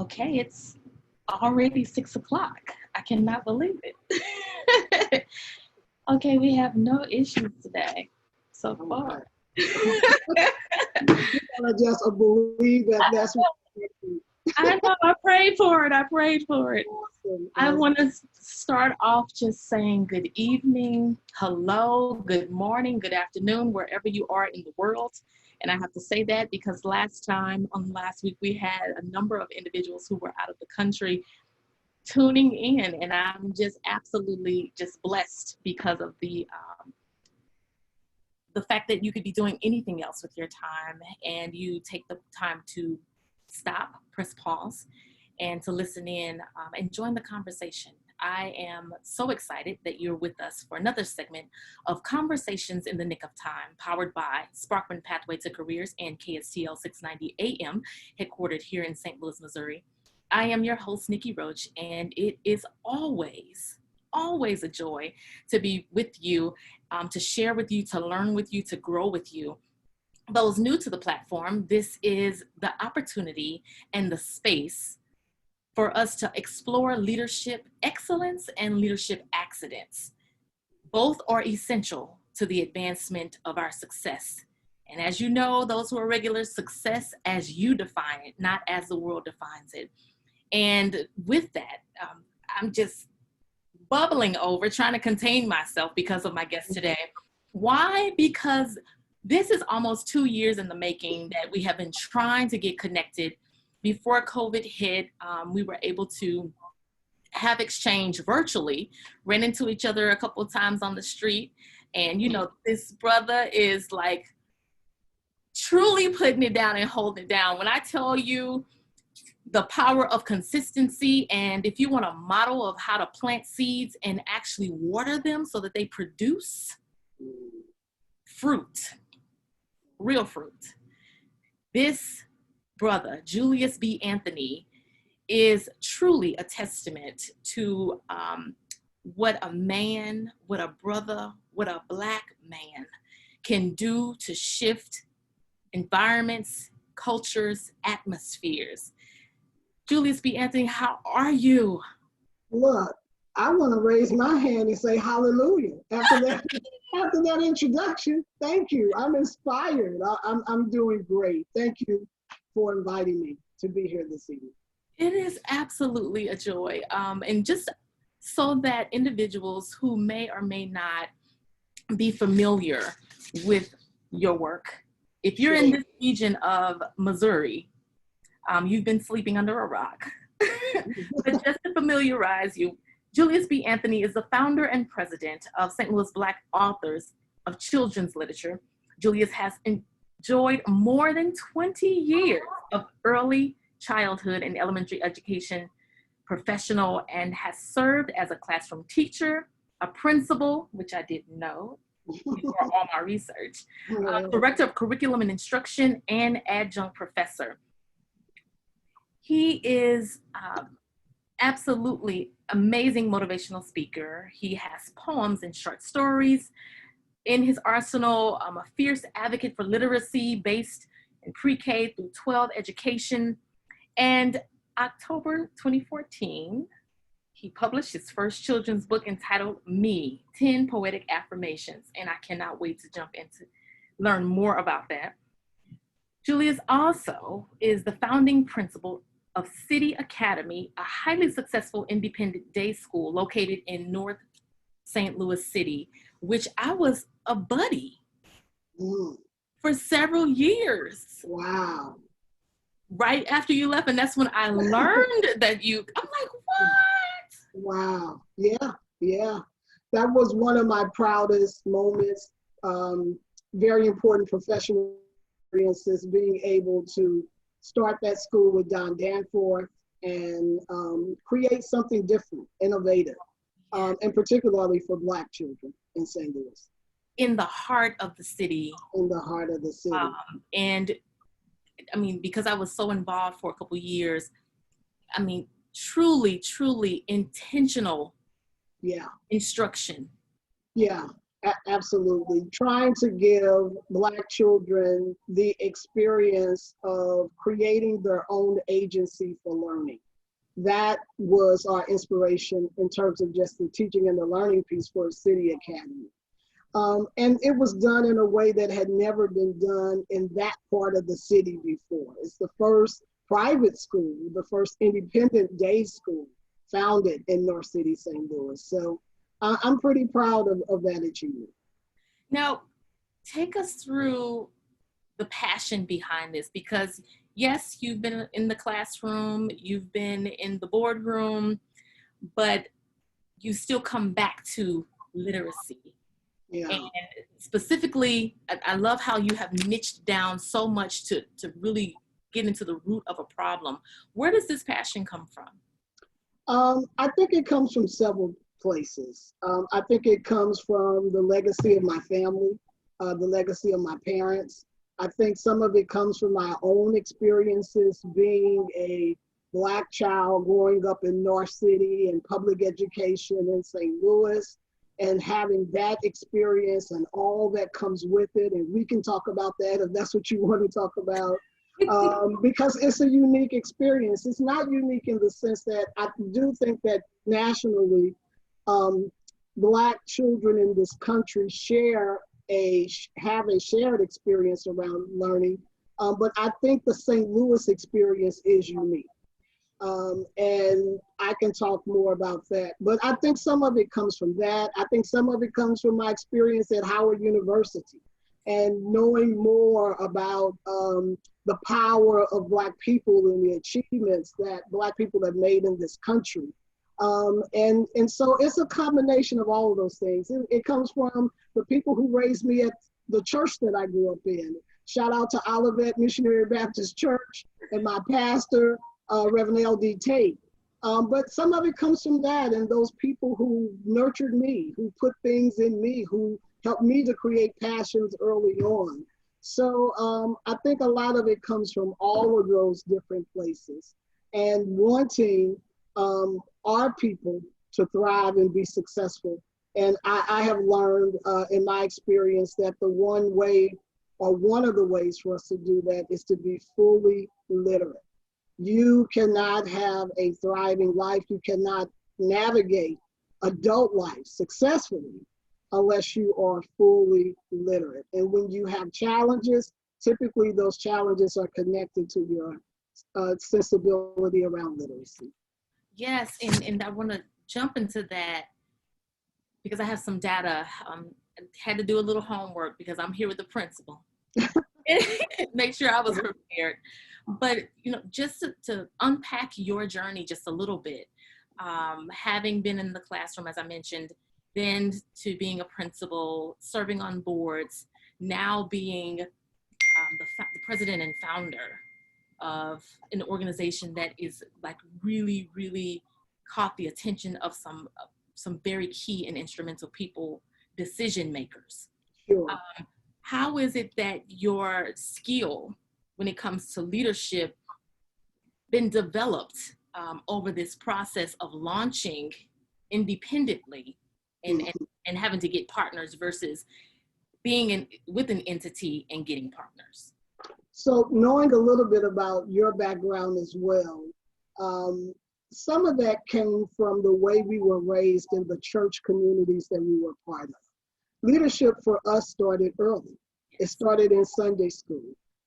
Okay, it's already 6 o'clock. I cannot believe it. Okay, we have no issues today so far. I just believe that that's what I know, I prayed for it. I prayed for it. awesome. I want to start off just saying good evening, hello, good morning, good afternoon, wherever you are in the world. And I have to say that because last week, we had a number of individuals who were out of the country tuning in, and I'm just absolutely just blessed because of the fact that you could be doing anything else with your time, and you take the time to stop, press pause, and to listen in and join the conversation. I am so excited that you're with us for another segment of Conversations in the Nick of Time, powered by Sparkman Pathway to Careers and KSTL 690 AM, headquartered here in St. Louis, Missouri. I am your host, Nikki Roach, and it is always a joy to be with you, to share with you, to learn with you, to grow with you. Those new to the platform, this is the opportunity and the space for us to explore leadership excellence and leadership accidents. Both are essential to the advancement of our success. And as you know, those who are regular, success as you define it, not as the world defines it. And with that, I'm just bubbling over, trying to contain myself because of my guest today. Why? Because this is almost 2 years in the making that we have been trying to get connected. Before COVID hit, we were able to have exchange virtually, ran into each other a couple of times on the street. And, this brother is like truly putting it down and holding it down. When I tell you the power of consistency, and if you want a model of how to plant seeds and actually water them so that they produce fruit, real fruit. This brother, Julius B Anthony, is truly a testament to what a man, what a brother, what a Black man can do to shift environments, cultures, atmospheres. Julius B. Anthony, how are you? Look, I want to raise my hand and say hallelujah. After that introduction, thank you. I'm inspired. I'm doing great. Thank you for inviting me to be here this evening. It is absolutely a joy. And just so that individuals who may or may not be familiar with your work, if you're in this region of Missouri, you've been sleeping under a rock. But just to familiarize you, Julius B. Anthony is the founder and president of St. Louis Black Authors of Children's Literature. Julius has enjoyed more than 20 years of early childhood and elementary education professional, and has served as a classroom teacher, a principal, which I didn't know before all my research, director of curriculum and instruction, and adjunct professor. He is absolutely amazing motivational speaker. He has poems and short stories in his arsenal, a fierce advocate for literacy based in pre-K through 12 education. And October 2014, he published his first children's book entitled Me, 10 Poetic Affirmations. And I cannot wait to jump into learn more about that. Julius also is the founding principal of City Academy, a highly successful independent day school located in North St. Louis City, which I was a buddy for several years. Wow. Right after you left, and that's when I learned that I'm like, what? Wow. Yeah. That was one of my proudest moments. Very important professional experiences, being able to start that school with Don Danforth and create something different, innovative, and particularly for Black children in St. Louis. In the heart of the city. In the heart of the city. And I mean, because I was so involved for a couple of years, I mean, truly intentional instruction. Yeah. Absolutely. Trying to give Black children the experience of creating their own agency for learning. That was our inspiration in terms of just the teaching and the learning piece for City Academy. And it was done in a way that had never been done in that part of the city before. It's the first private school, the first independent day school founded in North City, St. Louis. So I'm pretty proud of that achievement. Now, take us through the passion behind this, because yes, you've been in the classroom, you've been in the boardroom, but you still come back to literacy. Yeah. And specifically, I love how you have niched down so much to really get into the root of a problem. Where does this passion come from? I think it comes from several places. I think it comes from the legacy of my family, the legacy of my parents. I think some of it comes from my own experiences being a Black child growing up in North City and public education in St. Louis, and having that experience and all that comes with it. And we can talk about that if that's what you want to talk about. Because it's a unique experience. It's not unique in the sense that I do think that nationally, Black children in this country have a shared experience around learning, but I think the St. Louis experience is unique. And I can talk more about that, but I think some of it comes from that. I think some of it comes from my experience at Howard University and knowing more about the power of Black people and the achievements that Black people have made in this country. And so it's a combination of all of those things. It comes from the people who raised me at the church that I grew up in. Shout out to Olivet Missionary Baptist Church and my pastor, Reverend L.D. Tate. But some of it comes from that and those people who nurtured me, who put things in me, who helped me to create passions early on. So I think a lot of it comes from all of those different places and wanting our people to thrive and be successful. And I have learned in my experience that the one way or one of the ways for us to do that is to be fully literate. You cannot have a thriving life. You cannot navigate adult life successfully unless you are fully literate. And when you have challenges, typically those challenges are connected to your sensibility around literacy. Yes, and I want to jump into that because I have some data. I had to do a little homework because I'm here with the principal. Make sure I was prepared. But, just to unpack your journey just a little bit, having been in the classroom, as I mentioned, then to being a principal, serving on boards, now being the president and founder of an organization that is like really, really caught the attention of some very key and instrumental people, decision makers. Sure. How is it that your skill when it comes to leadership been developed over this process of launching independently and having to get partners versus being with an entity and getting partners? So knowing a little bit about your background as well, some of that came from the way we were raised in the church communities that we were part of. Leadership for us started early. It started in Sunday school,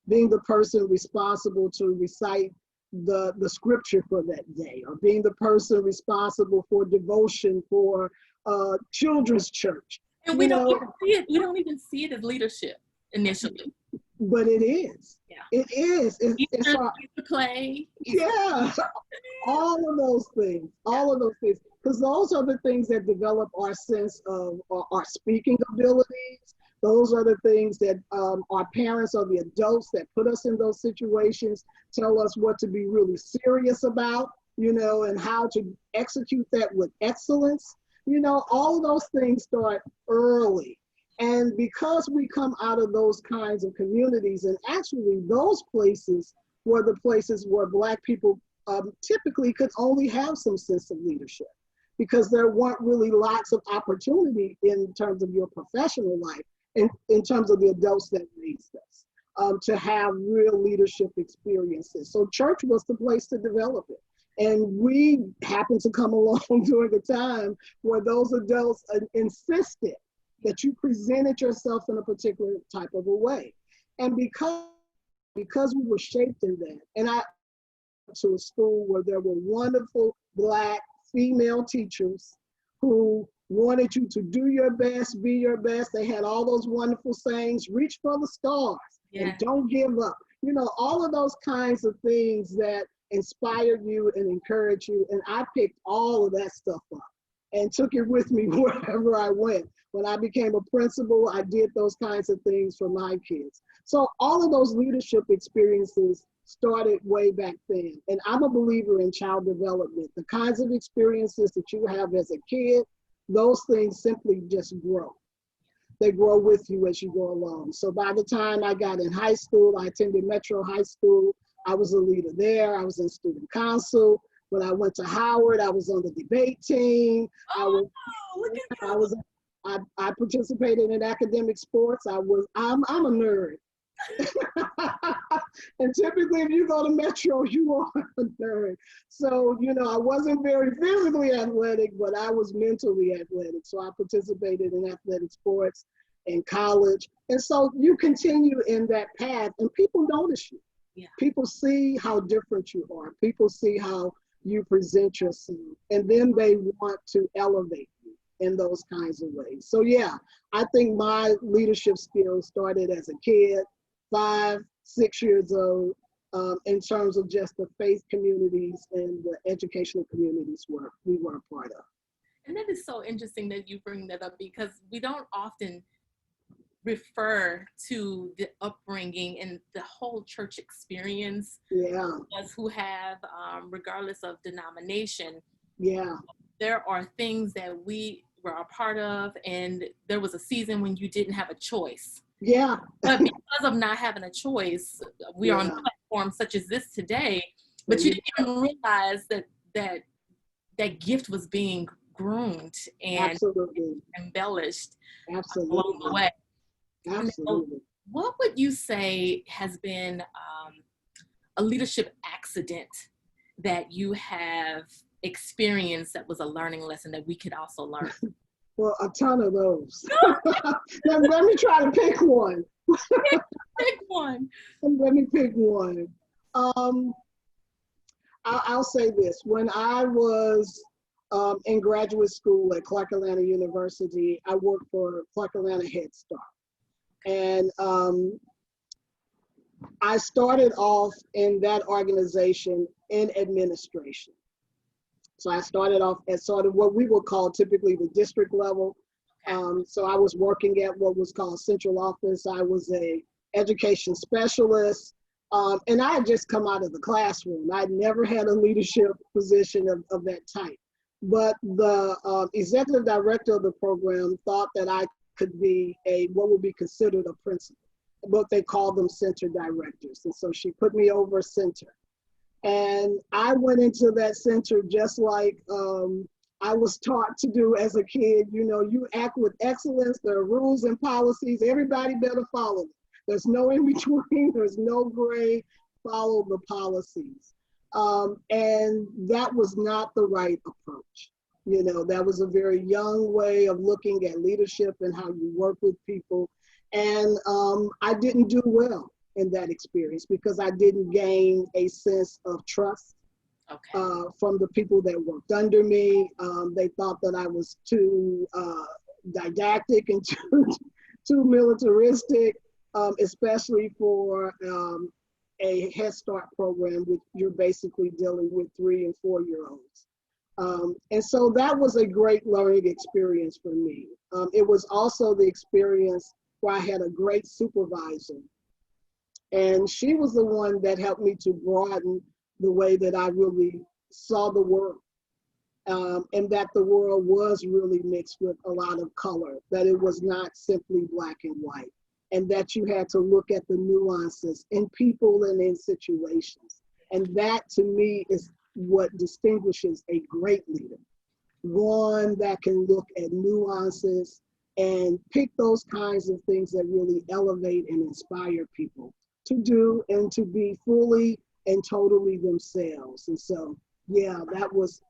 being the person responsible to recite the scripture for that day, or being the person responsible for devotion for children's church. And we don't even see it. We don't even see it as leadership initially. But it is. Yeah. It is. It's our play. Yeah. All of those things. All of those things. Because those are the things that develop our sense of our speaking abilities. Those are the things that our parents or the adults that put us in those situations tell us what to be really serious about, and how to execute that with excellence. All of those things start early. And because we come out of those kinds of communities, and actually those places were the places where Black people typically could only have some sense of leadership, because there weren't really lots of opportunity in terms of your professional life, in terms of the adults that raised us, to have real leadership experiences. So church was the place to develop it. And we happened to come along during a time where those adults insisted that you presented yourself in a particular type of a way. And because we were shaped in that, and I went to a school where there were wonderful Black female teachers who wanted you to do your best, be your best. They had all those wonderful sayings, reach for the stars and don't give up. You know, all of those kinds of things that inspired you and encouraged you. And I picked all of that stuff up and took it with me wherever I went. When I became a principal, I did those kinds of things for my kids. So all of those leadership experiences started way back then. And I'm a believer in child development. The kinds of experiences that you have as a kid, those things simply just grow. They grow with you as you go along. So by the time I got in high school, I attended Metro High School. I was a leader there. I was in student council. When I went to Howard, I was on the debate team. I participated in academic sports. I'm a nerd. And typically if you go to Metro, you are a nerd. So, you know, I wasn't very physically athletic, but I was mentally athletic. So I participated in athletic sports in college. And so you continue in that path and people notice you. Yeah. People see how different you are. People see how you present yourself, and then they want to elevate you in those kinds of ways. So yeah, I think my leadership skills started as a kid, 5, 6 years old, in terms of just the faith communities and the educational communities we were a part of. And that is so interesting that you bring that up, because we don't often refer to the upbringing and the whole church experience. Yeah. Us who have, regardless of denomination, yeah, there are things that we were a part of, and there was a season when you didn't have a choice. Yeah. But because of not having a choice, we are on platforms such as this today, but you didn't even realize that gift was being groomed and absolutely embellished absolutely along the way. Absolutely. What would you say has been a leadership accident that you have experienced that was a learning lesson that we could also learn? Well, a ton of those. Let me try to pick one. Pick one. Let me pick one. I'll say this. When I was in graduate school at Clark Atlanta University, I worked for Clark Atlanta Head Start. And I started off in that organization in administration. So I started off at sort of what we would call typically the district level. So I was working at what was called central office. I was a education specialist. And I had just come out of the classroom. I'd never had a leadership position of that type. But the executive director of the program thought that I could be what would be considered a principal, but they called them center directors. And so she put me over center. And I went into that center just like I was taught to do as a kid. You know, you act with excellence. There are rules and policies. Everybody better follow them. There's no in between. There's no gray. Follow the policies. And that was not the right approach. You know, that was a very young way of looking at leadership and how you work with people. And I didn't do well in that experience because I didn't gain a sense of trust from the people that worked under me. They thought that I was too didactic and too militaristic, especially for a Head Start program, which you're basically dealing with 3- and 4-year-olds. And so that was a great learning experience for me. It was also the experience where I had a great supervisor. And she was the one that helped me to broaden the way that I really saw the world. And that the world was really mixed with a lot of color, that it was not simply black and white, and that you had to look at the nuances in people and in situations. And that to me is what distinguishes a great leader. one that can look at nuances and pick those kinds of things that really elevate and inspire people to do and to be fully and totally themselves. And so, yeah, that was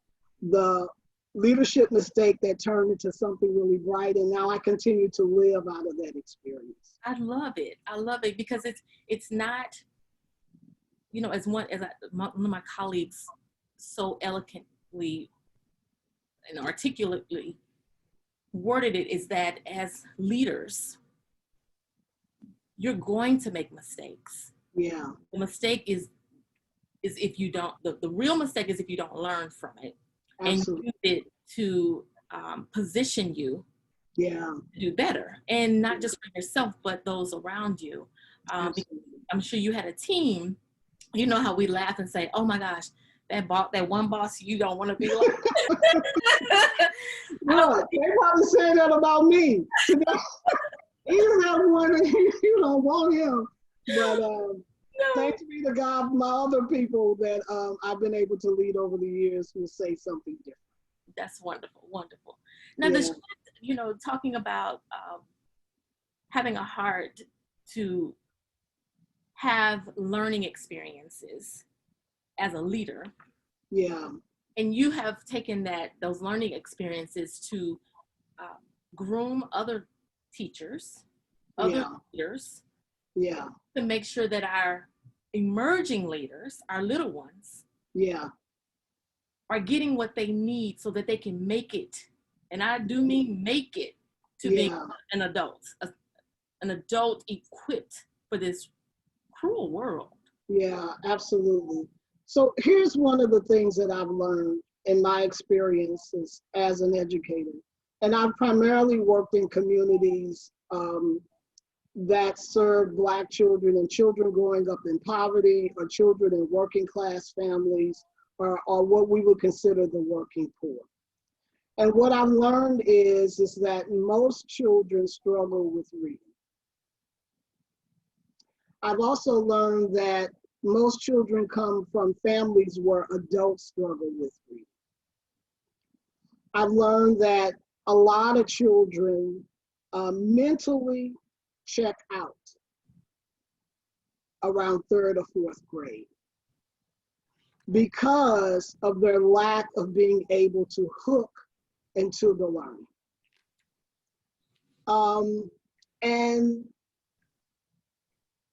the leadership mistake that turned into something really bright. And now I continue to live out of that experience. I love it. I love it because it's not, you know, one of my colleagues so eloquently and articulately worded it, is that as leaders, you're going to make mistakes. Yeah. The mistake is if you don't, the real mistake is if you don't learn from it. Absolutely. And use it to position you to do better, and not just for yourself, but those around you. I'm sure you had a team. You know how we laugh and say, "Oh my gosh, that one boss you don't want to be like." Well, they probably say that about me. Even that one, you don't want him. But thanks be to God, my other people that I've been able to lead over the years will say something different. That's wonderful, wonderful. Now, you know, talking about having a heart to have learning experiences as a leader. Yeah. And you have taken those learning experiences to groom other teachers, other leaders, to make sure that our emerging leaders, our little ones, are getting what they need so that they can make it. And I do mean make it to be an adult equipped for this cruel world. Yeah, absolutely. So here's one of the things that I've learned in my experiences as an educator. And I've primarily worked in communities that serve Black children and children growing up in poverty, or children in working class families, or what we would consider the working poor. And what I've learned is that most children struggle with reading. I've also learned that most children come from families where adults struggle with reading. I've learned that a lot of children mentally check out around 3rd or 4th grade because of their lack of being able to hook into the learning. And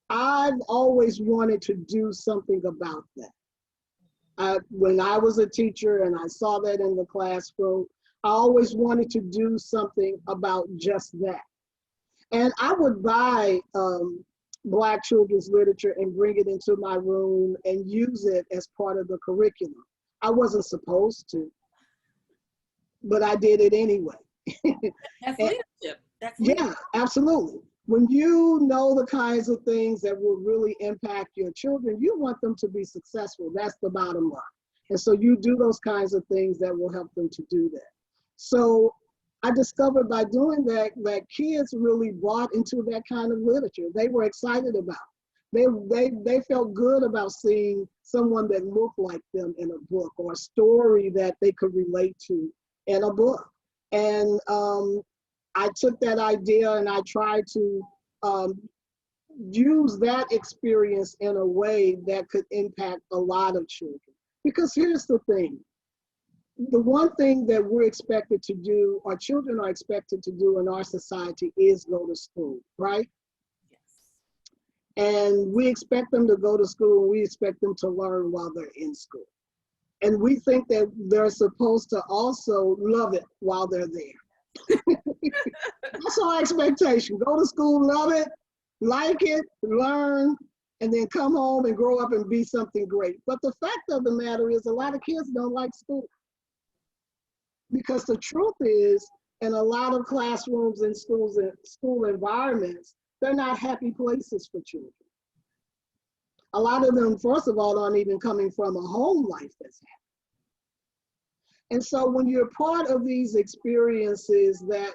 I've always wanted to do something about that. When I was a teacher and I saw that in the classroom, I always wanted to do something about just that. And I would buy Black children's literature and bring it into my room and use it as part of the curriculum. I wasn't supposed to, but I did it anyway. That's leadership. Yeah, absolutely. When you know the kinds of things that will really impact your children, you want them to be successful. That's the bottom line. And so you do those kinds of things that will help them to do that. So I discovered by doing that kids really bought into that kind of literature. They were excited about it. They felt good about seeing someone that looked like them in a book, or a story that they could relate to in a book. And I took that idea and I tried to use that experience in a way that could impact a lot of children. Because here's the thing. The one thing that we're expected to do, or children are expected to do in our society, is go to school, right? Yes. And we expect them to go to school, and we expect them to learn while they're in school. And we think that they're supposed to also love it while they're there. That's our expectation. Go to school, love it, like it, learn, and then come home and grow up and be something great. But the fact of the matter is, a lot of kids don't like school. Because the truth is, in a lot of classrooms and schools and school environments, they're not happy places for children. A lot of them, first of all, aren't even coming from a home life that's happy. And so when you're part of these experiences that,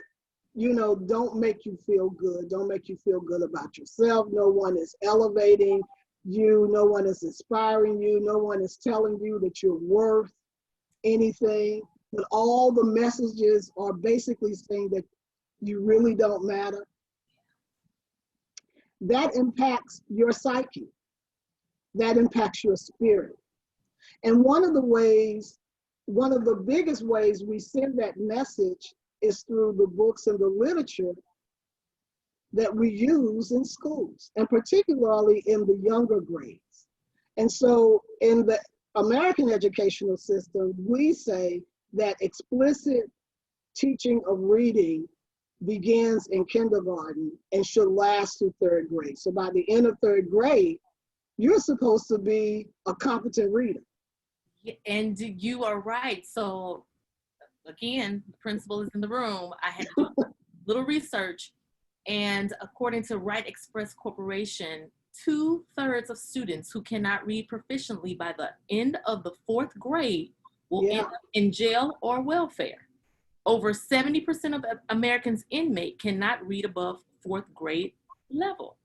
don't make you feel good, don't make you feel good about yourself, no one is elevating you, no one is inspiring you, no one is telling you that you're worth anything, but all the messages are basically saying that you really don't matter, that impacts your psyche. That impacts your spirit. And one of the biggest ways we send that message is through the books and the literature that we use in schools, and particularly in the younger grades. And so in the American educational system, we say that explicit teaching of reading begins in kindergarten and should last through third grade. So by the end of third grade, you're supposed to be a competent reader. And you are right. So again, the principal is in the room. I had to do a little research, and according to Right Express Corporation, 2/3 of students who cannot read proficiently by the end of the fourth grade will end up in jail or welfare. Over 70% of Americans inmate cannot read above fourth grade level.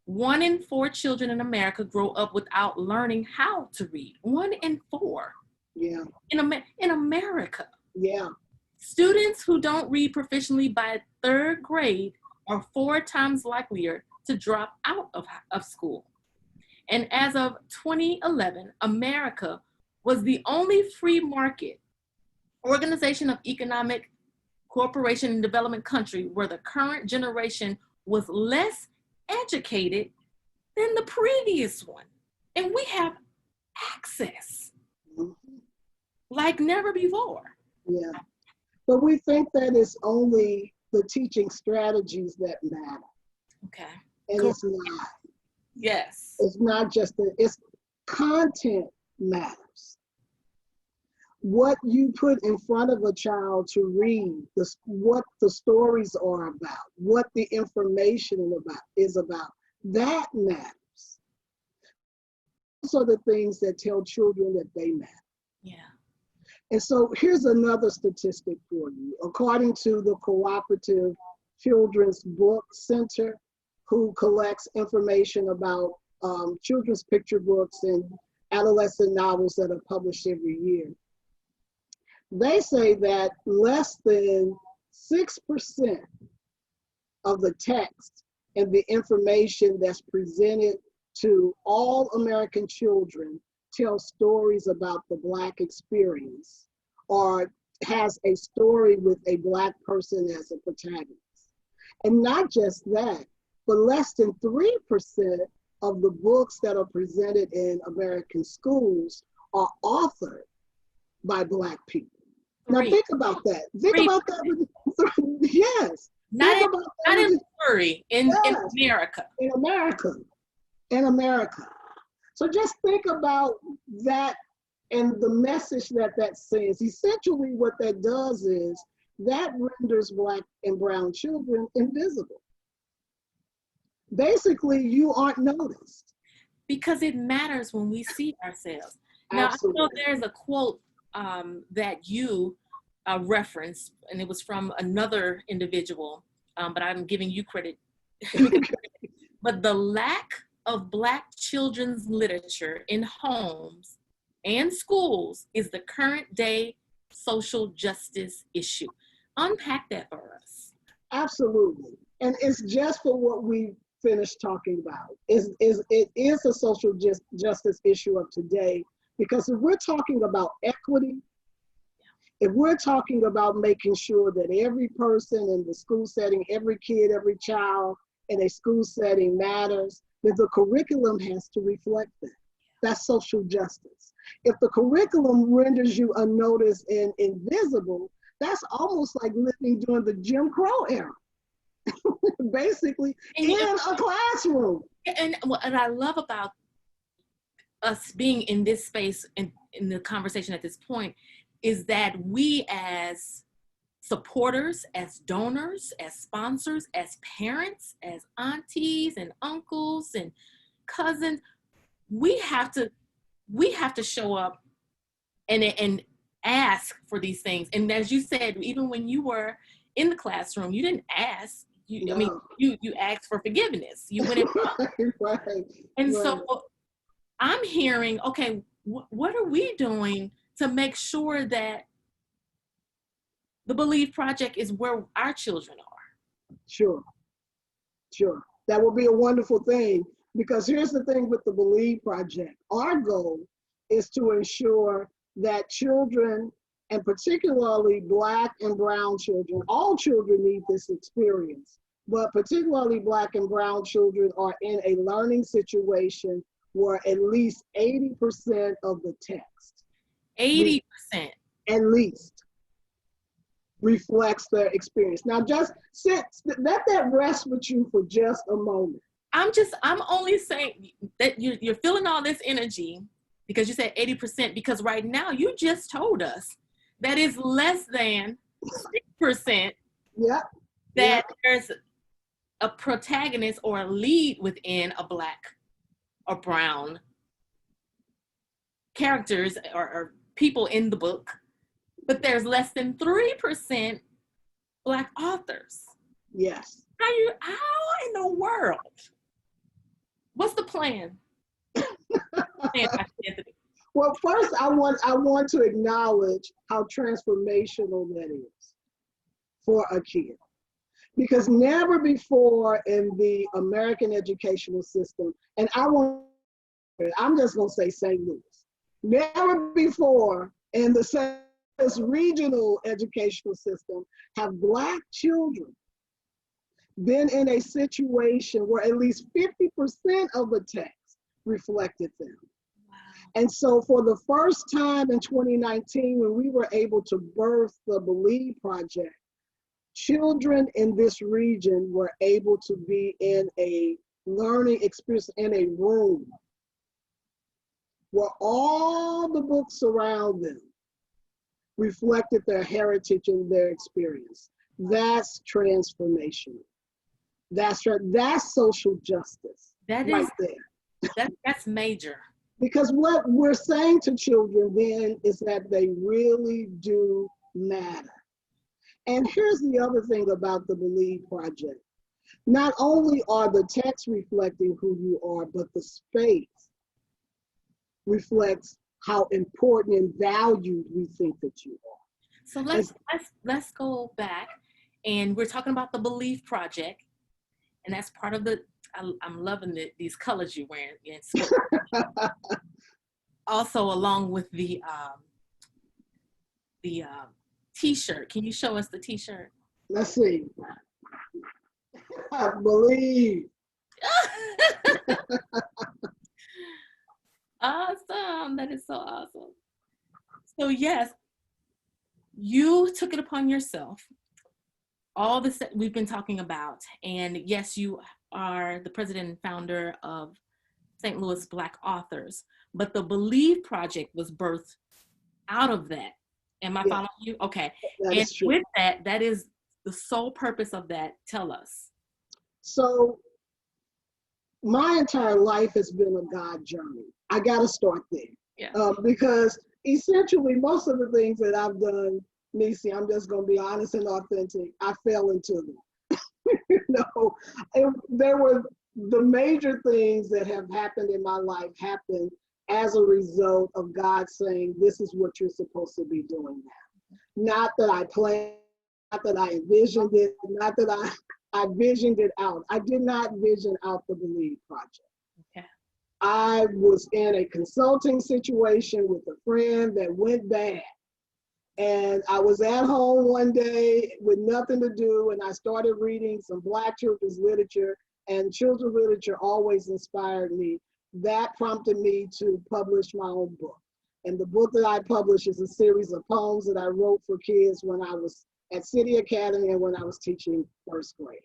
1 in 4 children in America grow up without learning how to read. 1 in 4. Yeah. In America. Yeah. Students who don't read proficiently by third grade are 4 times likelier to drop out of school. And as of 2011, America was the only free market organization of economic cooperation and development country where the current generation was less educated than the previous one. And we have access like never before. Yeah. But we think that it's only the teaching strategies that matter. Okay. And cool. It's not. Yes. It's not just it's content matters. What you put in front of a child to read, what the stories are about, what the information is about, that matters. Those are the things that tell children that they matter. Yeah. And so here's another statistic for you. According to the Cooperative Children's Book Center, who collects information about children's picture books and adolescent novels that are published every year, they say that less than 6% of the text and the information that's presented to all American children tell stories about the Black experience or has a story with a Black person as a protagonist. And not just that, but less than 3% of the books that are presented in American schools are authored by Black people. Now think about that. Think about that. Yes. Not in Missouri, in America. In America. In America. So just think about that and the message that sends. Essentially what that does is that renders Black and brown children invisible. Basically, you aren't noticed. Because it matters when we see ourselves. Now, absolutely. I know there's a quote that you referenced, and it was from another individual, but I'm giving you credit. But the lack of Black children's literature in homes and schools is the current day social justice issue. Unpack that for us. Absolutely. And it's just for what we finished talking about. It is a social justice issue of today, because if we're talking about equity, if we're talking about making sure that every person in the school setting, every kid, every child in a school setting matters, then the curriculum has to reflect that. That's social justice. If the curriculum renders you unnoticed and invisible, that's almost like living during the Jim Crow era. Basically, in a classroom. And what I love about us being in this space and in the conversation at this point is that we as supporters, as donors, as sponsors, as parents, as aunties and uncles and cousins, we have to show up and ask for these things. And as you said, even when you were in the classroom, you didn't ask. I mean, you asked for forgiveness. You went in. Right. And so I'm hearing, okay, what are we doing to make sure that the Believe Project is where our children are. Sure, sure. That will be a wonderful thing, because here's the thing with the Believe Project. Our goal is to ensure that children, and particularly Black and brown children, all children need this experience, but particularly Black and brown children are in a learning situation where at least 80% of the text, 80%. at least, reflects their experience. Now just let that rest with you for just a moment. I'm only saying that you're feeling all this energy because you said 80%, because right now you just told us that is less than 6%. Yeah. That there's a protagonist or a lead within a Black or brown characters or people in the book, but there's less than 3% Black authors. Yes. How in the world? What's the plan? Well, first I want to acknowledge how transformational that is for a kid. Because never before in the American educational system, and I'm just gonna say St. Louis, never before in the St. Louis regional educational system have Black children been in a situation where at least 50% of the text reflected them. Wow. And so for the first time in 2019, when we were able to birth the Believe Project, children in this region were able to be in a learning experience in a room where all the books around them reflected their heritage and their experience. That's transformational. That's social justice. That right is there. That's major. Because what we're saying to children then is that they really do matter. And here's the other thing about the Believe Project. Not only are the texts reflecting who you are, but the space reflects how important and valued we think that you are. So let's go back, and we're talking about the Believe Project, and that's part of the. I'm loving these colors you're wearing in school. Also, along with the T-shirt. Can you show us the T-shirt? Let's see. I believe. Awesome. That is so awesome. So yes, you took it upon yourself, all this that we've been talking about. And yes, you are the president and founder of St. Louis Black Authors, but the Believe Project was birthed out of that. Am I following you? Okay. And with that is the sole purpose of that. Tell us. So my entire life has been a God journey. I got to start there. Yeah. Because essentially most of the things that I've done, Nisi, I'm just going to be honest and authentic, I fell into them. There were the major things that have happened in my life happened as a result of God saying, this is what you're supposed to be doing now. Not that I planned, not that I envisioned it, not that I visioned it out. I did not vision out the Believe Project. Okay. I was in a consulting situation with a friend that went bad. And I was at home one day with nothing to do, and I started reading some Black children's literature, and children's literature always inspired me. That prompted me to publish my own book. And the book that I published is a series of poems that I wrote for kids when I was at City Academy and when I was teaching first grade.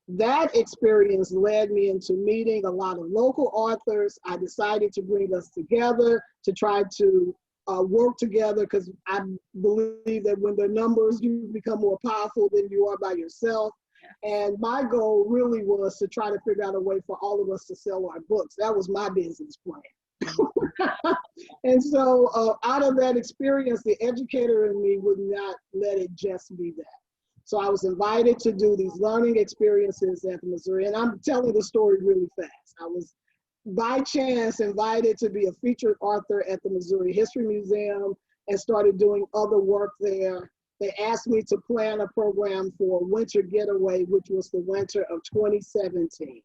That experience led me into meeting a lot of local authors. I decided to bring us together to try to work together, because I believe that when the numbers, you become more powerful than you are by yourself. And my goal really was to try to figure out a way for all of us to sell our books. That was my business plan. And so out of that experience, the educator in me would not let it just be that. So I was invited to do these learning experiences at the Missouri, and I'm telling the story really fast. I was by chance invited to be a featured author at the Missouri History Museum and started doing other work there. they asked me to plan a program for winter getaway, which was the winter of 2017.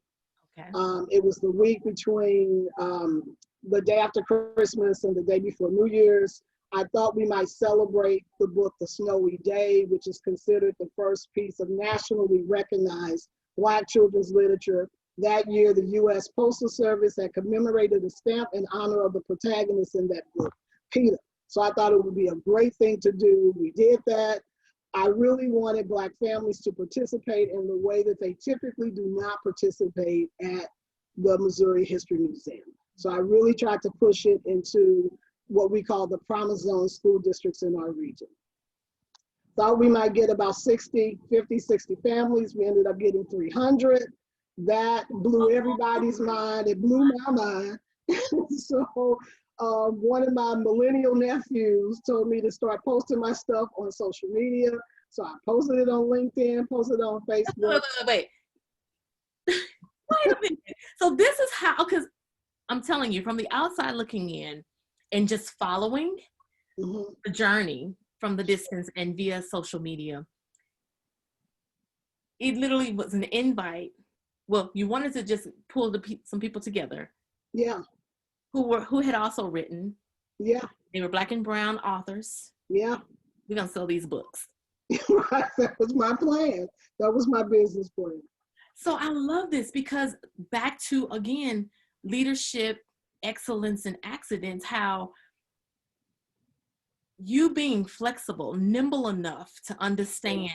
Okay. It was the week between the day after Christmas and the day before New Year's. I thought we might celebrate the book, The Snowy Day, which is considered the first piece of nationally recognized Black children's literature. That year, the U.S. Postal Service had commemorated a stamp in honor of the protagonist in that book, Peter. So I thought it would be a great thing to do. We did that. I really wanted Black families to participate in the way that they typically do not participate at the Missouri History Museum. So I really tried to push it into what we call the Promise Zone school districts in our region. Thought we might get about 60 families. We ended up getting 300. That blew everybody's mind. It blew my mind. So one of my millennial nephews told me to start posting my stuff on social media. So I posted it on LinkedIn, posted it on Facebook. Wait. Wait a minute. So this is how, because I'm telling you, from the outside looking in and just following the journey from the distance and via social media, it literally was an invite. Well, you wanted to just pull some people together. Yeah. Who had also written. Yeah. They were Black and brown authors. Yeah. We're gonna sell these books. Right. That was my plan. That was my business plan. So I love this because back to, again, leadership, excellence, and accidents, how you being flexible, nimble enough to understand,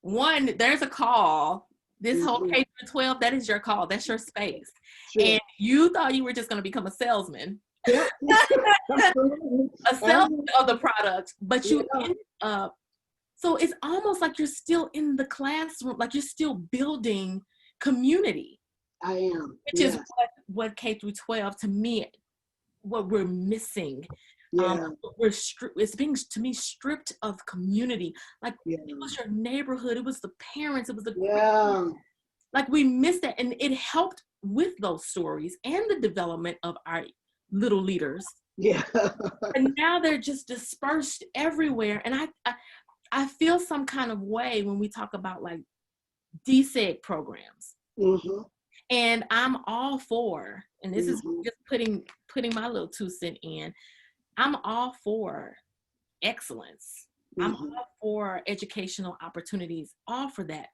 one, there's a call. This whole K-12, that is your call. That's your space. Sure. And you thought you were just going to become a salesman. Yeah. A salesman of the product, but you ended up, so it's almost like you're still in the classroom, like you're still building community. I am. Which is what K-12, to me, what we're missing. Yeah. It's being, to me, stripped of community. Like it was your neighborhood, it was the parents, it was the like we missed that, and it helped with those stories and the development of our little leaders. Yeah. And now they're just dispersed everywhere, and I feel some kind of way when we talk about like DSEG programs. And I'm all for, and this is just putting my little 2 cents in. I'm all for excellence. I'm all for educational opportunities, all for that.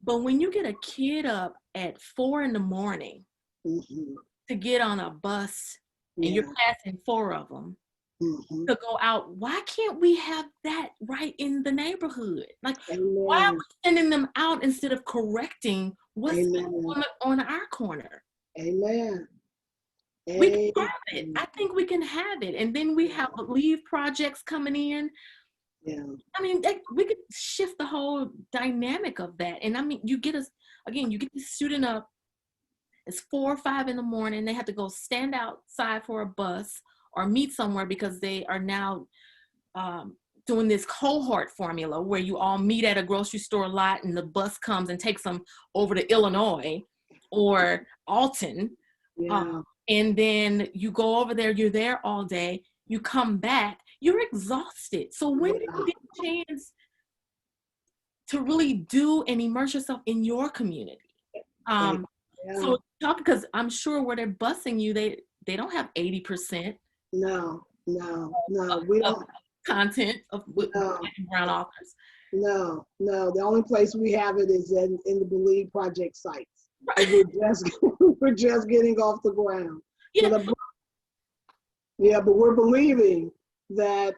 But when you get a kid up at 4 a.m. to get on a bus and you're passing 4 of them to go out, why can't we have that right in the neighborhood? Like, why are we sending them out instead of correcting what's on our corner? Amen. We can have it. I think we can have it. And then we have Believe projects coming in. Yeah. I mean, we could shift the whole dynamic of that. And I mean, you get the student up, it's 4 or 5 a.m. They have to go stand outside for a bus or meet somewhere because they are now doing this cohort formula where you all meet at a grocery store lot and the bus comes and takes them over to Illinois or Alton. And then you go over there, you're there all day, you come back, you're exhausted. So when do you get a chance to really do and immerse yourself in your community? So talk, because I'm sure where they're busing you, they don't have 80%. No, we don't. Content of brown authors. No. The only place we have it is in the Believe project sites. Right. We're just getting off the ground. Yeah. But we're believing that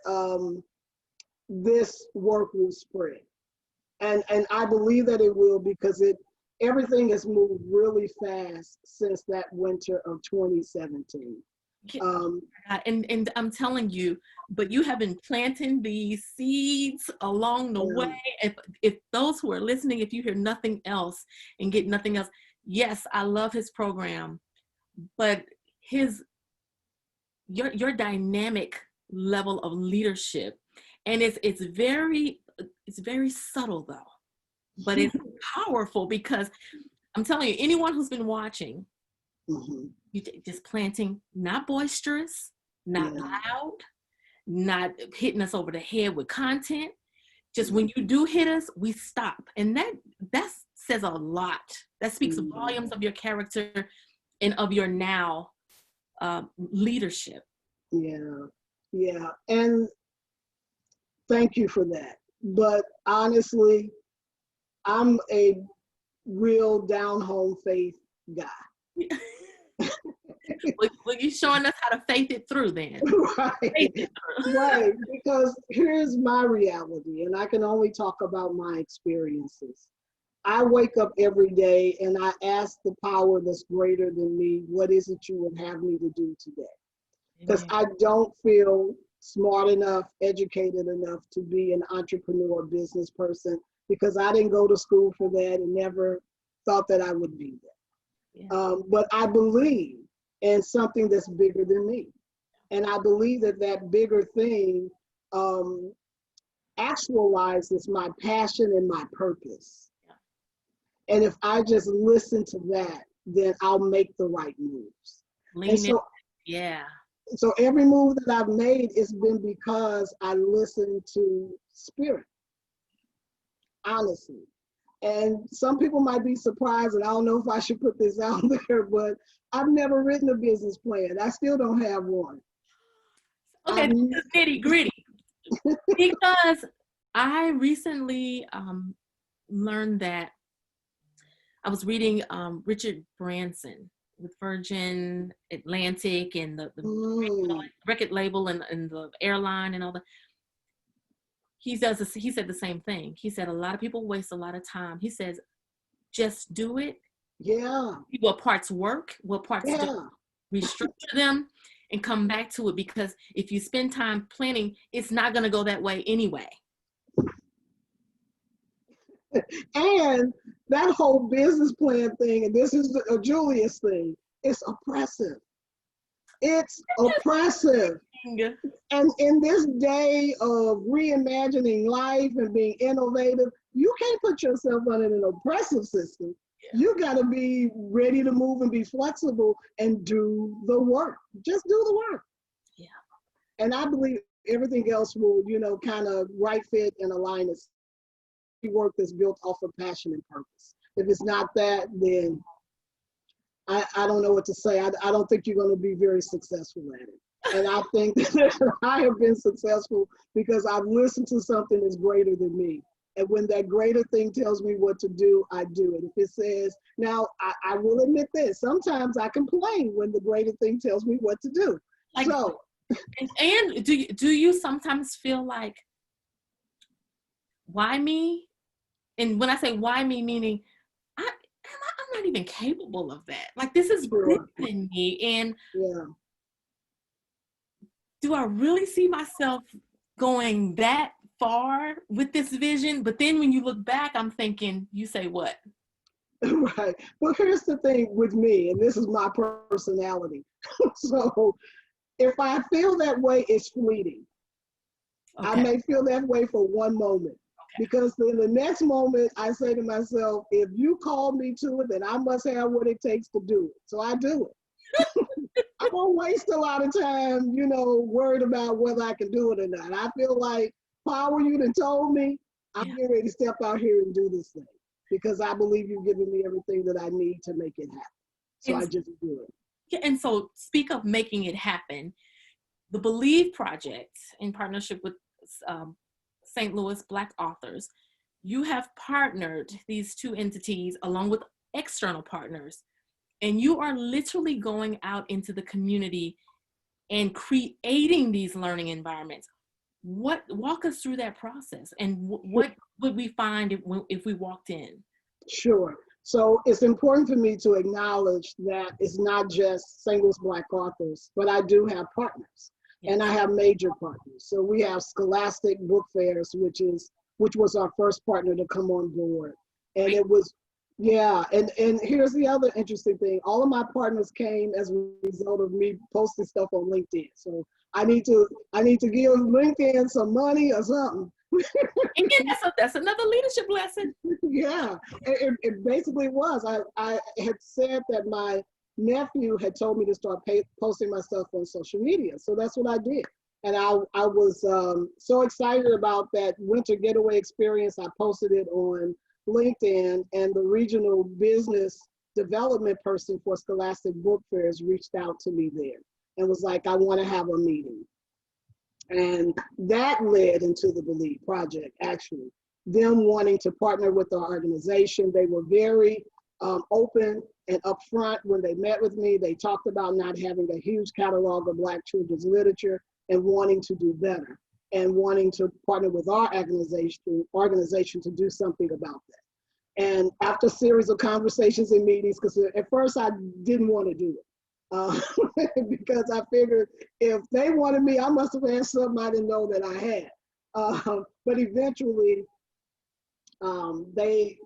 this work will spread, and I believe that it will, because everything has moved really fast since that winter of 2017. And I'm telling you, but you have been planting these seeds along the way. If those who are listening, if you hear nothing else and get nothing else, yes, I love his program, but your dynamic level of leadership, and it's very subtle though, but it's powerful, because I'm telling you, anyone who's been watching, you just planting, not boisterous, not loud, not hitting us over the head with content. Just when you do hit us, we stop. And that says a lot. That speaks volumes of your character and of your now leadership. Yeah, yeah. And thank you for that. But honestly, I'm a real down home faith guy. Well, you're showing us how to faith it through then. Right. Faith it through. Right. Because here's my reality, and I can only talk about my experiences. I wake up every day and I ask the power that's greater than me, what is it you would have me to do today? Because I don't feel smart enough, educated enough to be an entrepreneur, business person, because I didn't go to school for that and never thought that I would be that. Yeah. But I believe in something that's bigger than me. And I believe that that bigger thing actualizes my passion and my purpose. Yeah. And if I just listen to that, then I'll make the right moves. Yeah. So every move that I've made has been because I listened to spirit, honestly. And some people might be surprised, and I don't know if I should put this out there, but I've never written a business plan. I still don't have one. Okay, this is nitty gritty. Because I recently learned that I was reading Richard Branson with Virgin Atlantic and the record label and the airline and all that. He said the same thing. He said a lot of people waste a lot of time. He says, just do it. Yeah. What parts work, what parts don't. Restructure them and come back to it, because if you spend time planning, it's not going to go that way anyway. And that whole business plan thing, and this is a Julius thing, it's oppressive. It's oppressive. And in this day of reimagining life and being innovative, you can't put yourself under an oppressive system. You got to be ready to move and be flexible and do the work. Just do the work. Yeah. And I believe everything else will, kind of right fit and align us. Work that's built off of passion and purpose. If it's not that, then I don't know what to say. I don't think you're going to be very successful at it. And I think that I have been successful because I've listened to something that's greater than me. And when that greater thing tells me what to do, I do it. If it says, now I will admit this, sometimes I complain when the greater thing tells me what to do. And do you sometimes feel like, why me? And when I say why me, meaning I'm not even capable of that. Like, this is bigger than me. And do I really see myself going that far with this vision? But then when you look back, I'm thinking, you say what? Right. Well, here's the thing with me, and this is my personality. So if I feel that way, it's fleeting. Okay. I may feel that way for one moment. Because in the next moment, I say to myself, if you call me to it, then I must have what it takes to do it. So I do it. I don't waste a lot of time, worried about whether I can do it or not. I feel like, power, you done told me, I'm getting ready to step out here and do this thing. Because I believe you've given me everything that I need to make it happen. So I just do it. And so, speak of making it happen, the Believe Project, in partnership with St. Louis Black Authors, you have partnered these two entities along with external partners, and you are literally going out into the community and creating these learning environments. Walk us through that process, and what would we find if we walked in? Sure. So it's important for me to acknowledge that it's not just St. Louis Black Authors, but I do have partners. Yes. And I have major partners. So we have Scholastic Book Fairs, which was our first partner to come on board. And it was, and here's the other interesting thing. All of my partners came as a result of me posting stuff on LinkedIn. So I need to give LinkedIn some money or something. Again, that's another leadership lesson. Yeah, it basically was. I had said that my nephew had told me to start posting my stuff on social media. So that's what I did. And I was so excited about that winter getaway experience. I posted it on LinkedIn, and the regional business development person for Scholastic Book Fairs reached out to me there and was like, I want to have a meeting. And that led into the Believe Project, actually. Them wanting to partner with our organization. They were very open and upfront when they met with me. They talked about not having a huge catalog of Black children's literature and wanting to do better and wanting to partner with our organization to do something about that. And after a series of conversations and meetings, because at first I didn't want to do it, because I figured if they wanted me, I must have had something I didn't know that I had. But eventually, they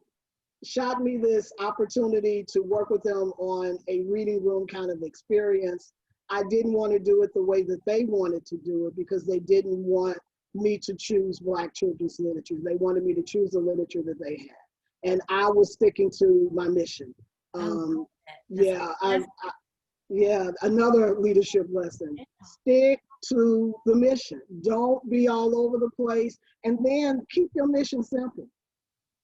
shot me this opportunity to work with them on a reading room kind of experience. I didn't want to do it the way that they wanted to do it because they didn't want me to choose Black children's literature. They wanted me to choose the literature that they had. And I was sticking to my mission. Yeah, another leadership lesson. Stick to the mission. Don't be all over the place. And then keep your mission simple.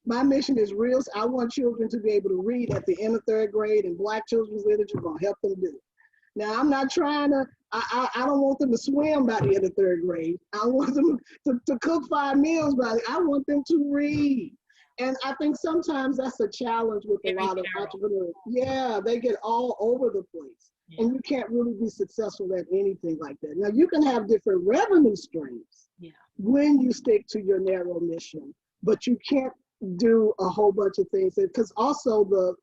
My mission is real. I want children to be able to read at the end of third grade, and Black children's literature is going to help them do it. Now, I'm not trying to, I don't want them to swim by the end of third grade. I want them to cook 5 meals I want them to read. And I think sometimes that's a challenge with a lot of entrepreneurs. Yeah, they get all over the place. Yeah. And you can't really be successful at anything like that. Now, you can have different revenue streams when you stick to your narrow mission, but you can't do a whole bunch of things. Because also the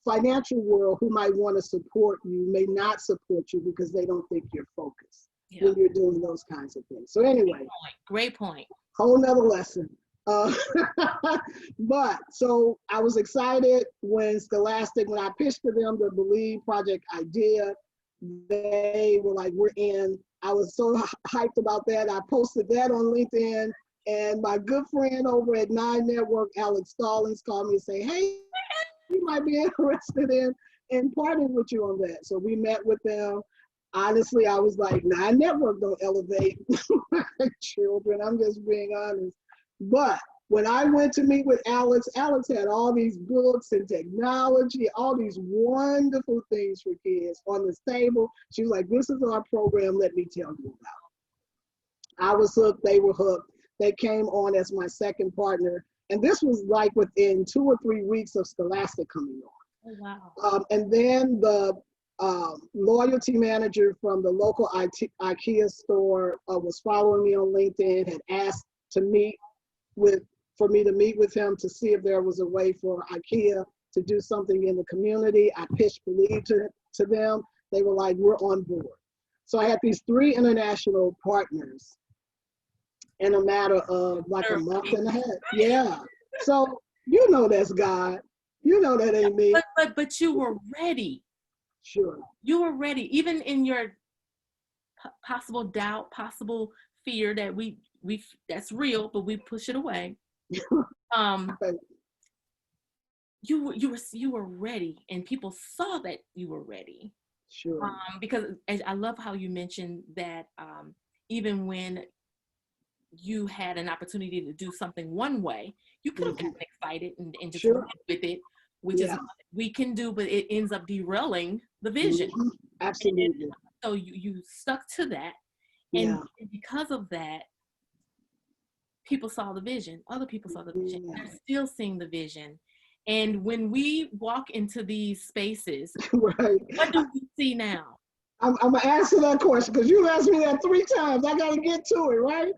financial world who might want to support you may not support you because they don't think you're focused when you're doing those kinds of things. So anyway. Great point. Whole nother lesson. But so I was excited when Scholastic, when I pitched to them the Believe Project idea, they were like, we're in. I was so hyped about that. I posted that on LinkedIn, and my good friend over at Nine Network, Alex Stallings, called me and say, hey, you might be interested in partnering with you on that. So we met with them. Honestly, I was like, Nine Network don't elevate my children. I'm just being honest. But when I went to meet with Alex, Alex had all these books and technology, all these wonderful things for kids on this table. She was like, this is our program, let me tell you about it. I was hooked, they were hooked. They came on as my second partner. And this was like within 2 or 3 weeks of Scholastic coming on. Oh, wow. And then the loyalty manager from the local IKEA store was following me on LinkedIn, had asked for me to meet with him to see if there was a way for IKEA to do something in the community. I pitched Believe to them. They were like, we're on board. So I had these 3 international partners in a matter of like a month and a half. Yeah. So you know that's God. You know that ain't me. But you were ready. Sure. You were ready, even in your possible doubt, possible fear that we that's real, but we push it away. You were ready, and people saw that you were ready. Sure. Because I love how you mentioned that even when you had an opportunity to do something one way, you could have gotten excited and just went with it, which is what we can do, but it ends up derailing the vision. Absolutely. So you stuck to that, and because of that, people saw the vision. Other people saw the vision. They're still seeing the vision. And when we walk into these spaces, what do we see now? I'm going to answer that question because you asked me that 3 times. I got to get to it, right?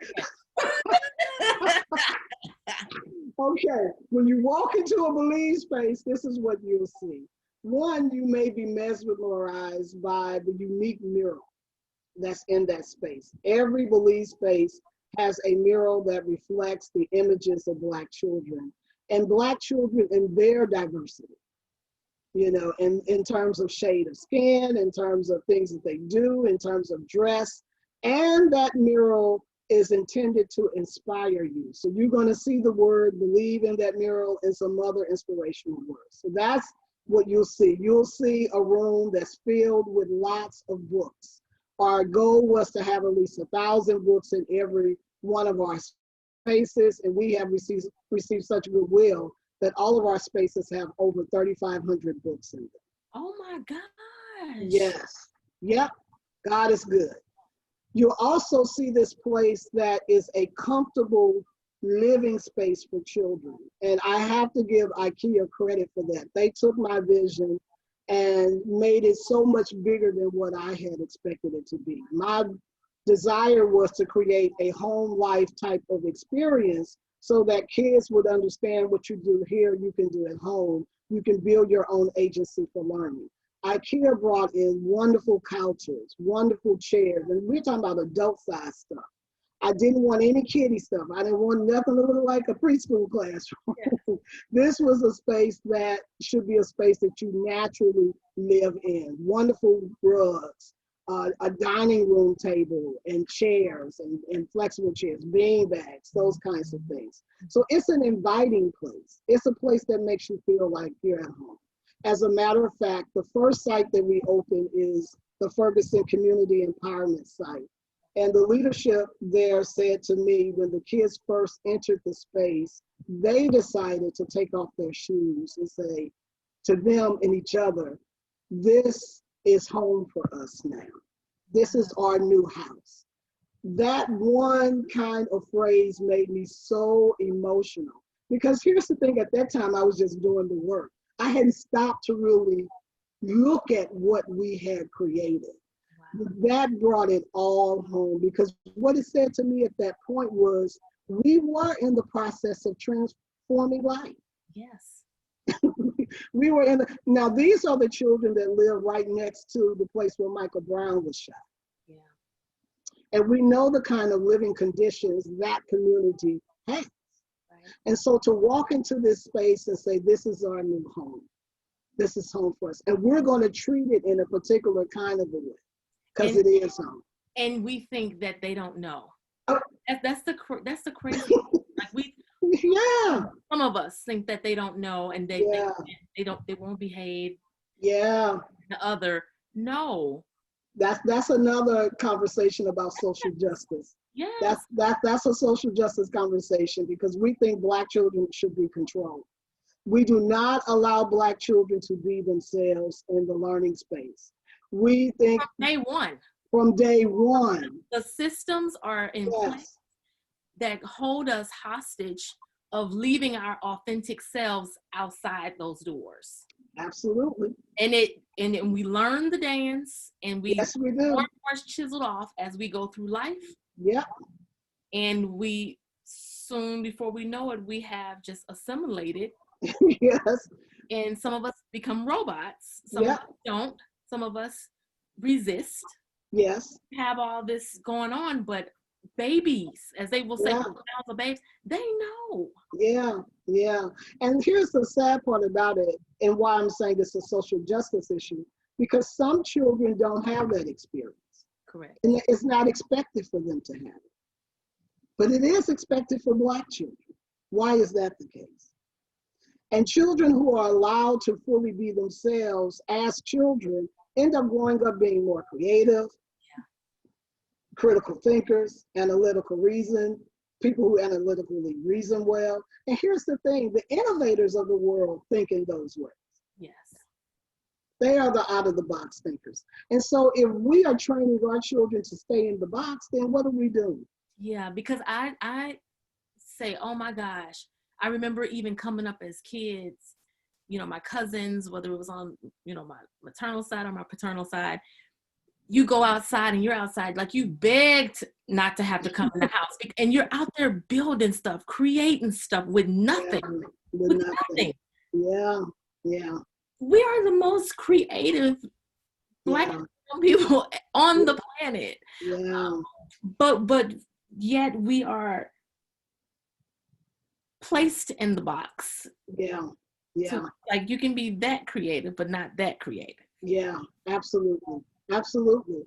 Okay. When you walk into a Believe space, this is what you'll see. One, you may be mesmerized by the unique mural that's in that space. Every Believe space has a mural that reflects the images of Black children and Black children in their diversity, you know, in terms of shade of skin, in terms of things that they do, in terms of dress. And that mural is intended to inspire you. So you're going to see the word Believe in that mural and some other inspirational words. So that's what you'll see. You'll see a room that's filled with lots of books. Our goal was to have at least 1,000 books in every one of our spaces, and we have received such goodwill that all of our spaces have over 3,500 books in them. Oh my gosh. Yes. Yep. God is good. You'll also see this place that is a comfortable living space for children. And I have to give IKEA credit for that. They took my vision and made it so much bigger than what I had expected it to be. My desire was to create a home life type of experience so that kids would understand what you do here, you can do at home. You can build your own agency for learning. IKEA brought in wonderful couches, wonderful chairs, and we're talking about adult-sized stuff. I didn't want any kiddie stuff. I didn't want nothing that looked like a preschool classroom. Yeah. This was a space that should be a space that you naturally live in. Wonderful rugs, a dining room table and chairs and flexible chairs, bean bags, those kinds of things. So it's an inviting place. It's a place that makes you feel like you're at home. As a matter of fact, the first site that we opened is the Ferguson Community Empowerment site. And the leadership there said to me, when the kids first entered the space, they decided to take off their shoes and say to them and each other, this is home for us now. This is our new house. That one kind of phrase made me so emotional. Because here's the thing, at that time, I was just doing the work. I hadn't stopped to really look at what we had created. Wow. That brought it all home, because what it said to me at that point was, we were in the process of transforming life. Yes. We were in the, now these are the children that live right next to the place where Michael Brown was shot. Yeah. And we know the kind of living conditions that community has. And so to walk into this space and say, this is our new home. This is home for us. And we're going to treat it in a particular kind of a way, because it is home. And we think that they don't know. Oh. That's the crazy thing. Like yeah. Some of us think that they don't know, and they won't behave. Yeah. The other, no. That's another conversation about social justice. Yes. That's a social justice conversation, because we think Black children should be controlled. We do not allow Black children to be themselves in the learning space. We think from day one. The systems are in place that hold us hostage of leaving our authentic selves outside those doors. Absolutely. And we learn the dance, and we do. More chiseled off as we go through life. Yeah. And we soon, before we know it, we have just assimilated. Yes. And some of us become robots. Some of us don't. Some of us resist. Yes. Have all this going on, but babies, as they will say, of babes, they know. Yeah, yeah. And here's the sad part about it, and why I'm saying it's a social justice issue, because some children don't have that experience. Correct. And it's not expected for them to have it. But it is expected for Black children. Why is that the case? And children who are allowed to fully be themselves as children end up growing up being more creative, critical thinkers, analytical reason, people who analytically reason well. And here's the thing, the innovators of the world think in those ways. Yes. They are the out-of-the-box thinkers. And so if we are training our children to stay in the box, then what are we doing? Yeah, because I say, oh my gosh, I remember even coming up as kids, my cousins, whether it was on, my maternal side or my paternal side, you go outside and you're outside, like you begged not to have to come in the house. And you're out there building stuff, creating stuff with nothing. Yeah, with nothing. Yeah, yeah. We are the most creative Black people on the planet. Yeah. But yet we are placed in the box. Yeah. Yeah. So, like, you can be that creative, but not that creative. Yeah, absolutely. Absolutely.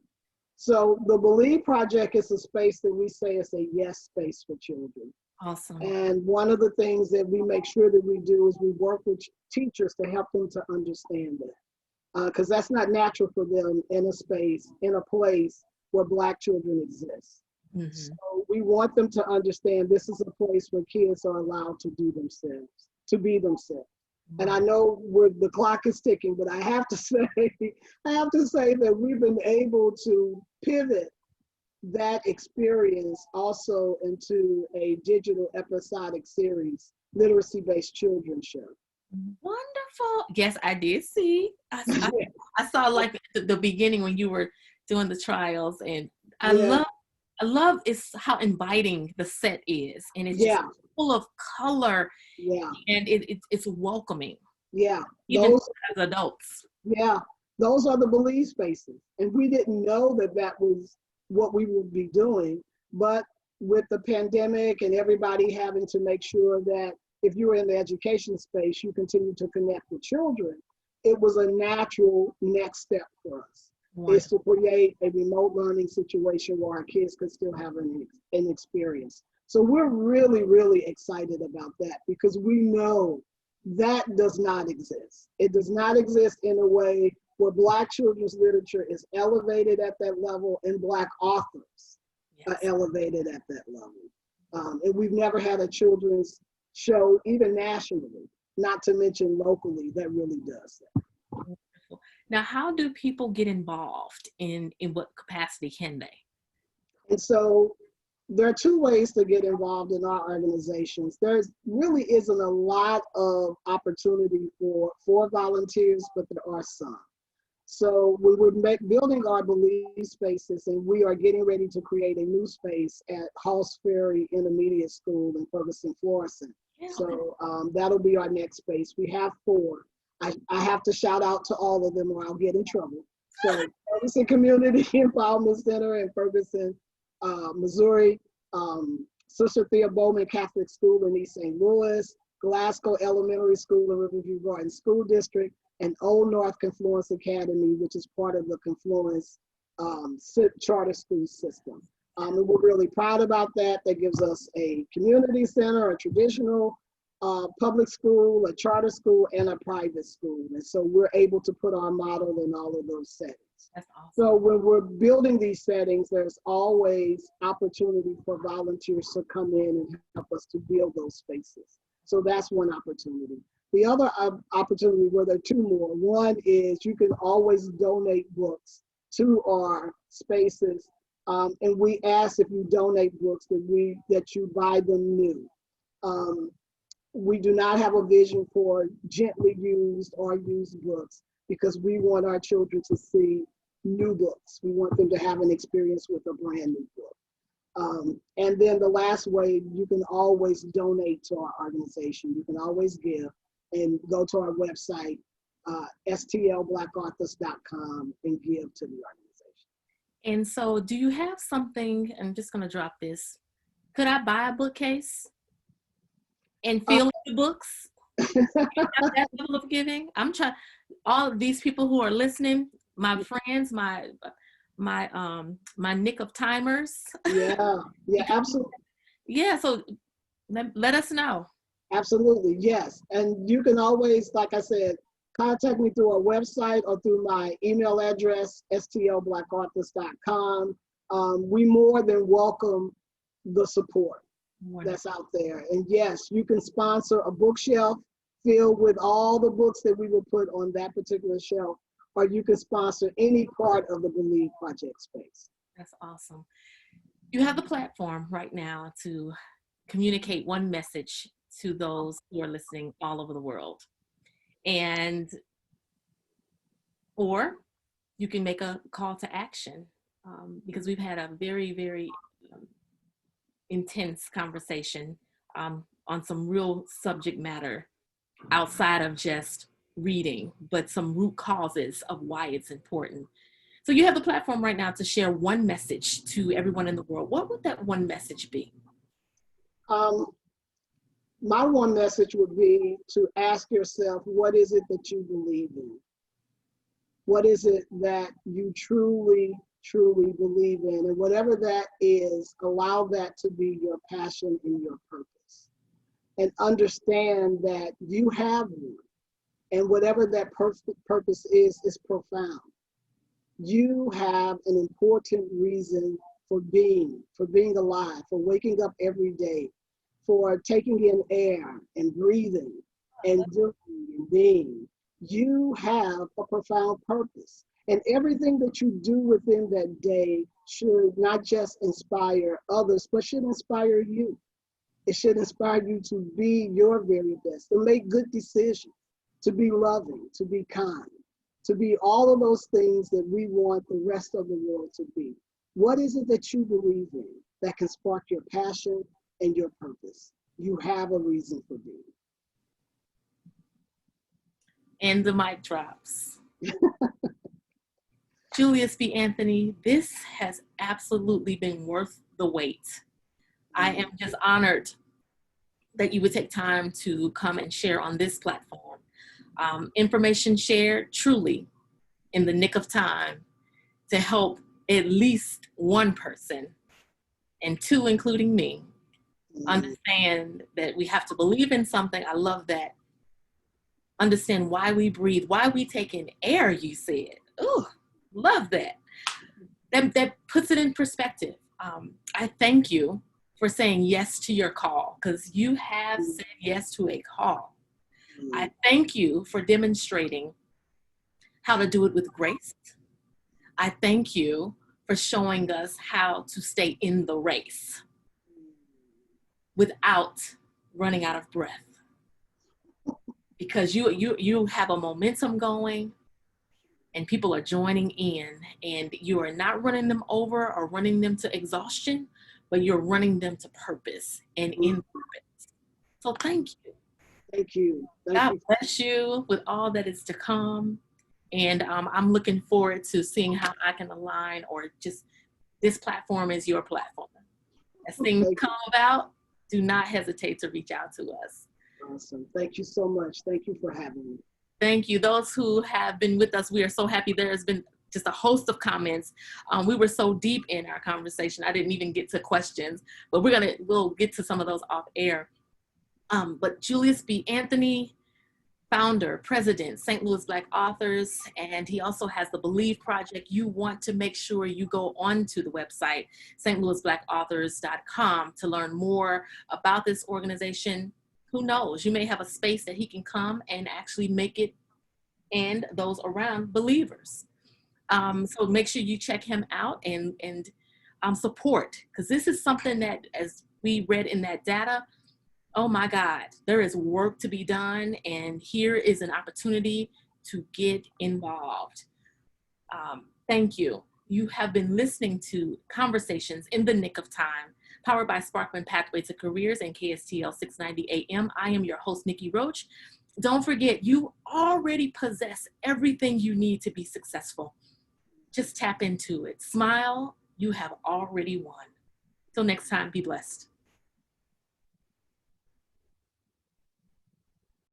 So the Believe Project is a space that we say is a yes space for children. Awesome. And one of the things that we make sure that we do is we work with teachers to help them to understand that. Because that's not natural for them in a space, in a place where Black children exist. Mm-hmm. So we want them to understand this is a place where kids are allowed to do themselves, to be themselves. And I know the clock is ticking, but I have to say, that we've been able to pivot that experience also into a digital episodic series, literacy-based children's show. Wonderful. Yes, I did see. I saw like the beginning when you were doing the trials, and I love is how inviting the set is, and it's just full of color, and it's welcoming. Yeah, even as adults. Yeah, those are the belief spaces, and we didn't know that that was what we would be doing. But with the pandemic and everybody having to make sure that if you were in the education space, you continue to connect with children, it was a natural next step for us. Is to create a remote learning situation where our kids could still have an experience. So we're really, really excited about that, because we know that does not exist. It does not exist in a way where Black children's literature is elevated at that level and Black authors are elevated at that level. And we've never had a children's show, even nationally, not to mention locally, that really does that. Now, how do people get involved, in what capacity can they? And so there are two ways to get involved in our organizations. There really isn't a lot of opportunity for volunteers, but there are some. So we were building our belief spaces, and we are getting ready to create a new space at Halls Ferry Intermediate School in Ferguson, Florissant. So that'll be our next space. We have 4. I have to shout out to all of them or I'll get in trouble. So Ferguson Community Empowerment Center in Ferguson, Missouri, Sister Thea Bowman Catholic School in East St. Louis, Glasgow Elementary School in Riverview Garden School District, and Old North Confluence Academy, which is part of the Confluence charter school system. And we're really proud about that. That gives us a community center, a traditional public school, a charter school, and a private school. And so we're able to put our model in all of those settings. That's awesome. So when we're building these settings, there's always opportunity for volunteers to come in and help us to build those spaces. So that's one opportunity. The other opportunity, well, there are 2 more. One is you can always donate books to our spaces. And we ask if you donate books that you buy them new. We do not have a vision for gently used or used books, because we want our children to see new books. We want them to have an experience with a brand new book. And then the last way, you can always donate to our organization. You can always give and go to our website, stlblacauthors.com, and give to the organization. And so do you have something, I'm just going to drop this. Could I buy a bookcase and fill the books? That level of giving? I'm trying, all of these people who are listening, my friends, my nick of timers. Yeah, absolutely. Yeah, so let us know. Absolutely, yes. And you can always, like I said, contact me through our website or through my email address, stlblacauthors.com. We more than welcome the support that's out there. And yes, you can sponsor a bookshelf filled with all the books that we will put on that particular shelf, or you can sponsor any part of the Believe Project space. That's awesome. You have the platform right now to communicate one message to those who are listening all over the world. Or you can make a call to action, because we've had a very, very intense conversation on some real subject matter outside of just reading, but some root causes of why it's important. So you have the platform right now to share one message to everyone in the world. What would that one message be? My one message would be to ask yourself, what is it that you believe in? What is it that you truly, truly believe in? And whatever that is, allow that to be your passion and your purpose. And understand that you have one. And whatever that purpose is profound. You have an important reason for being alive, for waking up every day, for taking in air and breathing and doing and being. You have a profound purpose. And everything that you do within that day should not just inspire others, but should inspire you. It should inspire you to be your very best, to make good decisions, to be loving, to be kind, to be all of those things that we want the rest of the world to be. What is it that you believe in that can spark your passion and your purpose? You have a reason for being. And the mic drops. Julius B Anthony, this has absolutely been worth the wait. I am just honored that you would take time to come and share on this platform. Information shared truly in the nick of time to help at least one person, and two, including me, understand that we have to believe in something. I love that. Understand why we breathe, why we take in air, you said. Ooh, love that. That puts it in perspective. I thank you for saying yes to your call, because you have said yes to a call. I thank you for demonstrating how to do it with grace. I thank you for showing us how to stay in the race without running out of breath. Because you have a momentum going and people are joining in, and you are not running them over or running them to exhaustion, but you're running them to purpose and in purpose. So thank you. Thank you. God bless you with all that is to come. And I'm looking forward to seeing how I can align, or just this platform is your platform. As things come about, do not hesitate to reach out to us. Awesome. Thank you so much. Thank you for having me. Thank you. Those who have been with us, we are so happy. There has been just a host of comments. We were so deep in our conversation, I didn't even get to questions, but we'll get to some of those off air. But Julius B Anthony, founder, president, St. Louis Black Authors, and he also has the Believe Project. You want to make sure you go onto the website, stlouisblackauthors.com, to learn more about this organization. Who knows, you may have a space that he can come and actually make it and those around believers. So make sure you check him out and support, because this is something that, as we read in that data, oh my God, there is work to be done, and here is an opportunity to get involved. Thank you. You have been listening to Conversations in the Nick of Time, powered by Sparkman Pathway to Careers and KSTL 690 AM. I am your host, Nikki Roach. Don't forget, you already possess everything you need to be successful. Just tap into it. Smile. You have already won. Till next time, be blessed.